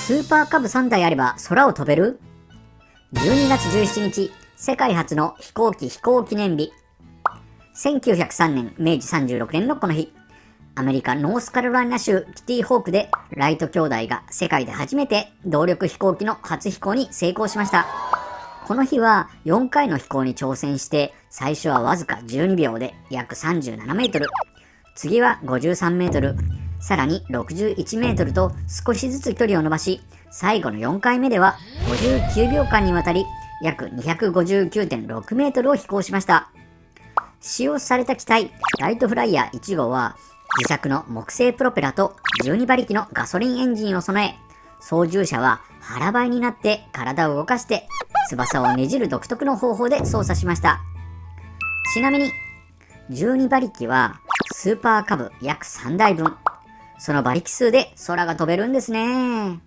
スーパーカブ3台あれば空を飛べる？ 12 月17日、世界初の飛行機飛行記念日。1903年、明治36年のこの日、アメリカノースカロライナ州キティホークでライト兄弟が世界で初めて動力飛行機の初飛行に成功しました。この日は4回の飛行に挑戦して、最初はわずか12秒で約37メートル、次は53メートル、さらに61メートルと少しずつ距離を伸ばし、最後の4回目では59秒間にわたり約 259.6 メートルを飛行しました。使用された機体、ライトフライヤー1号は自作の木製プロペラと12馬力のガソリンエンジンを備え、操縦者は腹ばいになって体を動かして翼をねじる独特の方法で操作しました。ちなみに12馬力はスーパーカブ約3台分、その馬力数で空が飛べるんですね。